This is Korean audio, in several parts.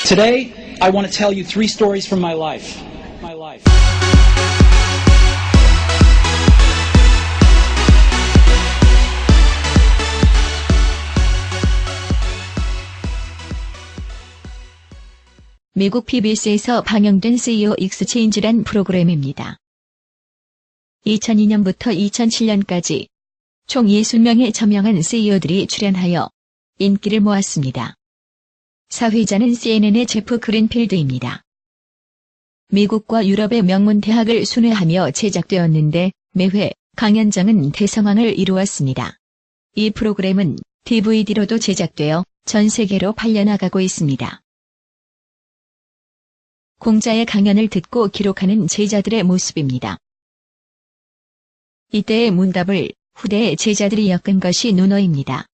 Today, I want to tell you 3 stories from my life. 미국 PBS에서 방영된 CEO 익스체인지란 프로그램입니다. 2002년부터 2007년까지 총 60명의 저명한 CEO들이 출연하여 인기를 모았습니다. 사회자는 CNN의 제프 그린필드입니다. 미국과 유럽의 명문 대학을 순회하며 제작되었는데 매회 강연장은 대성황을 이루었습니다. 이 프로그램은 DVD로도 제작되어 전 세계로 팔려나가고 있습니다. 공자의 강연을 듣고 기록하는 제자들의 모습입니다. 이때의 문답을 후대의 제자들이 엮은 것이 누너입니다.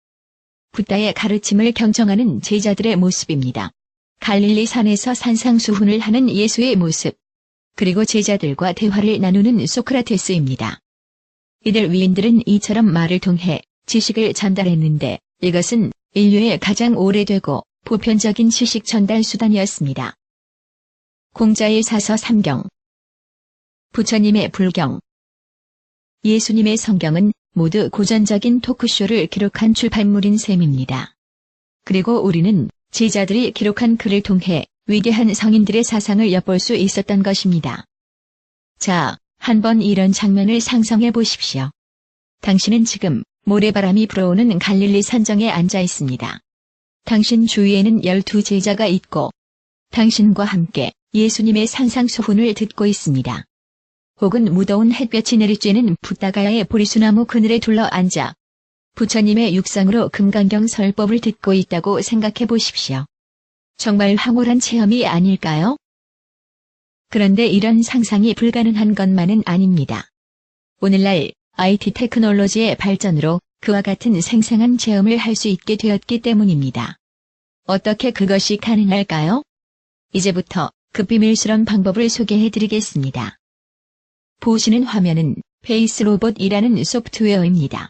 붓다의 가르침을 경청하는 제자들의 모습입니다. 갈릴리 산에서 산상수훈을 하는 예수의 모습, 그리고 제자들과 대화를 나누는 소크라테스입니다. 이들 위인들은 이처럼 말을 통해 지식을 전달했는데 이것은 인류의 가장 오래되고 보편적인 지식 전달 수단이었습니다. 공자의 사서 3경, 부처님의 불경, 예수님의 성경은 모두 고전적인 토크쇼를 기록한 출판물인 셈입니다. 그리고 우리는 제자들이 기록한 글을 통해 위대한 성인들의 사상을 엿볼 수 있었던 것입니다. 자, 한번 이런 장면을 상상해 보십시오. 당신은 지금 모래바람이 불어오는 갈릴리 산정에 앉아 있습니다. 당신 주위에는 12제자가 있고 당신과 함께 예수님의 산상수훈을 듣고 있습니다. 혹은 무더운 햇볕이 내리쬐는 붓다가야의 보리수나무 그늘에 둘러앉아 부처님의 육상으로 금강경 설법을 듣고 있다고 생각해 보십시오. 정말 황홀한 체험이 아닐까요? 그런데 이런 상상이 불가능한 것만은 아닙니다. 오늘날 IT 테크놀로지의 발전으로 그와 같은 생생한 체험을 할 수 있게 되었기 때문입니다. 어떻게 그것이 가능할까요? 이제부터 그 비밀스러운 방법을 소개해드리겠습니다. 보시는 화면은 페이스로봇이라는 소프트웨어입니다.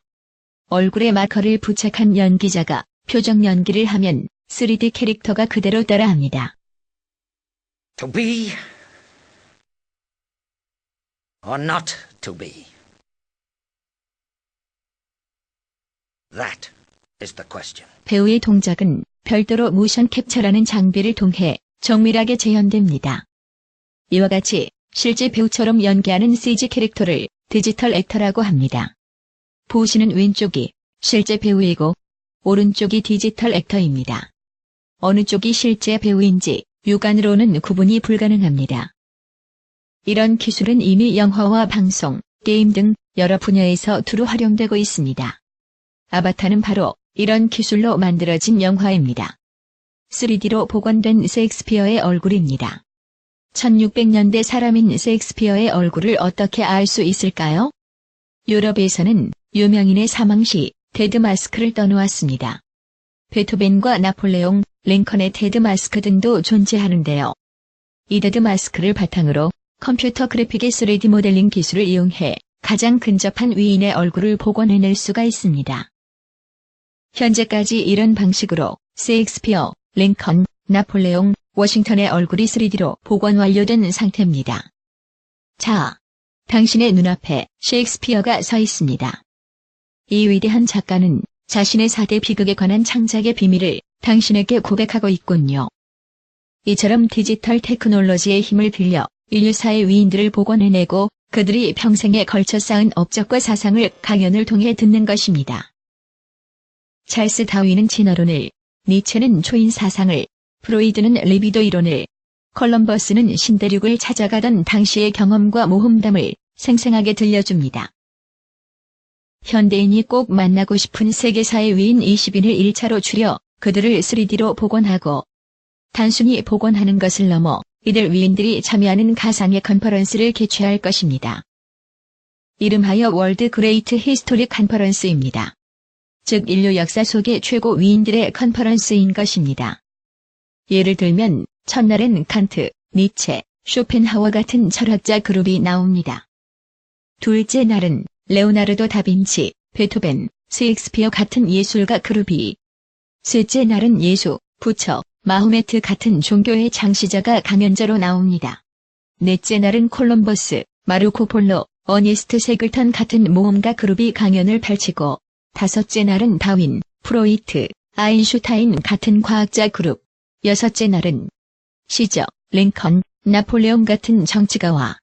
얼굴에 마커를 부착한 연기자가 표정 연기를 하면 3D 캐릭터가 그대로 따라합니다. To be or not to be? That is the question. 배우의 동작은 별도로 모션 캡처라는 장비를 통해 정밀하게 재현됩니다. 이와 같이 실제 배우처럼 연기하는 CG 캐릭터를 디지털 액터라고 합니다. 보시는 왼쪽이 실제 배우이고 오른쪽이 디지털 액터입니다. 어느 쪽이 실제 배우인지 육안으로는 구분이 불가능합니다. 이런 기술은 이미 영화와 방송, 게임 등 여러 분야에서 두루 활용되고 있습니다. 아바타는 바로 이런 기술로 만들어진 영화입니다. 3D로 복원된 셰익스피어의 얼굴입니다. 1600년대 사람인 셰익스피어의 얼굴을 어떻게 알 수 있을까요? 유럽에서는 유명인의 사망 시 데드 마스크를 떠놓았습니다. 베토벤과 나폴레옹, 링컨의 데드 마스크 등도 존재하는데요. 이 데드 마스크를 바탕으로 컴퓨터 그래픽의 3D 모델링 기술을 이용해 가장 근접한 위인의 얼굴을 복원해낼 수가 있습니다. 현재까지 이런 방식으로 셰익스피어, 링컨, 나폴레옹, 워싱턴의 얼굴이 3D로 복원 완료된 상태입니다. 자, 당신의 눈앞에 셰익스피어가 서 있습니다. 이 위대한 작가는 자신의 4대 비극에 관한 창작의 비밀을 당신에게 고백하고 있군요. 이처럼 디지털 테크놀로지의 힘을 빌려 인류사의 위인들을 복원해내고 그들이 평생에 걸쳐 쌓은 업적과 사상을 강연을 통해 듣는 것입니다. 찰스 다윈은 진화론을, 니체는 초인 사상을, 프로이드는 리비도 이론을, 컬럼버스는 신대륙을 찾아가던 당시의 경험과 모험담을 생생하게 들려줍니다. 현대인이 꼭 만나고 싶은 세계사의 위인 20인을 1차로 추려 그들을 3D로 복원하고 단순히 복원하는 것을 넘어 이들 위인들이 참여하는 가상의 컨퍼런스를 개최할 것입니다. 이름하여 월드 그레이트 히스토릭 컨퍼런스입니다. 즉 인류 역사 속의 최고 위인들의 컨퍼런스인 것입니다. 예를 들면 첫날엔 칸트, 니체, 쇼펜하워 같은 철학자 그룹이 나옵니다. 둘째 날은 레오나르도 다빈치, 베토벤, 셰익스피어 같은 예술가 그룹이, 셋째 날은 예수, 부처, 마호메트 같은 종교의 창시자가 강연자로 나옵니다. 넷째 날은 콜럼버스, 마르코 폴로, 어니스트 세글턴 같은 모험가 그룹이 강연을 펼치고, 다섯째 날은 다윈, 프로이트, 아인슈타인 같은 과학자 그룹, 여섯째 날은 시저, 링컨, 나폴레옹 같은 정치가와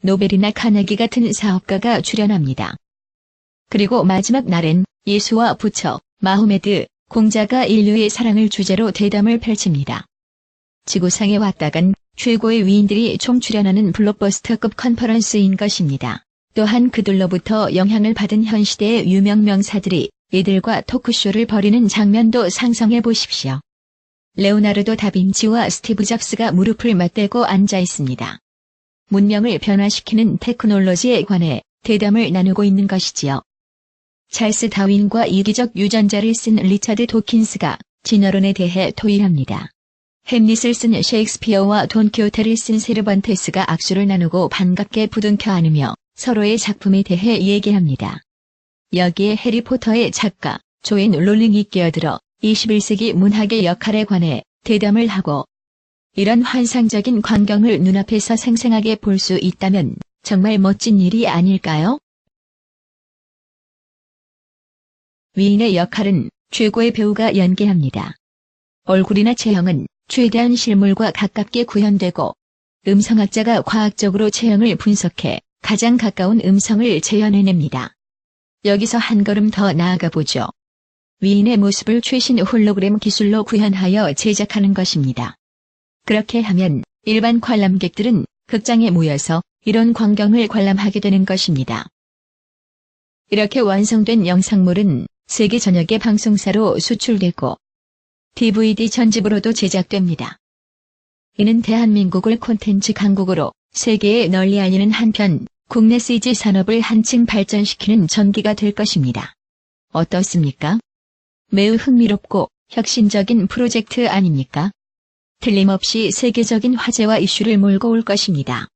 노벨이나 카네기 같은 사업가가 출연합니다. 그리고 마지막 날엔 예수와 부처, 마호메드, 공자가 인류의 사랑을 주제로 대담을 펼칩니다. 지구상에 왔다간 최고의 위인들이 총출연하는 블록버스터급 컨퍼런스인 것입니다. 또한 그들로부터 영향을 받은 현 시대의 유명 명사들이 이들과 토크쇼를 벌이는 장면도 상상해 보십시오. 레오나르도 다빈치와 스티브 잡스가 무릎을 맞대고 앉아 있습니다. 문명을 변화시키는 테크놀로지에 관해 대담을 나누고 있는 것이지요. 찰스 다윈과 이기적 유전자를 쓴 리차드 도킨스가 진화론에 대해 토의합니다. 햄릿을 쓴 셰익스피어와 돈키호테를 쓴 세르반테스가 악수를 나누고 반갑게 부둥켜 안으며 서로의 작품에 대해 얘기합니다. 여기에 해리포터의 작가 조앤 롤링이 끼어들어 21세기 문학의 역할에 관해 대담을 하고, 이런 환상적인 광경을 눈앞에서 생생하게 볼 수 있다면 정말 멋진 일이 아닐까요? 위인의 역할은 최고의 배우가 연기합니다. 얼굴이나 체형은 최대한 실물과 가깝게 구현되고, 음성학자가 과학적으로 체형을 분석해 가장 가까운 음성을 재현해냅니다. 여기서 한 걸음 더 나아가 보죠. 위인의 모습을 최신 홀로그램 기술로 구현하여 제작하는 것입니다. 그렇게 하면 일반 관람객들은 극장에 모여서 이런 광경을 관람하게 되는 것입니다. 이렇게 완성된 영상물은 세계 전역의 방송사로 수출되고 DVD 전집으로도 제작됩니다. 이는 대한민국을 콘텐츠 강국으로 세계에 널리 알리는 한편 국내 CG 산업을 한층 발전시키는 전기가 될 것입니다. 어떻습니까? 매우 흥미롭고 혁신적인 프로젝트 아닙니까? 틀림없이 세계적인 화제와 이슈를 몰고 올 것입니다.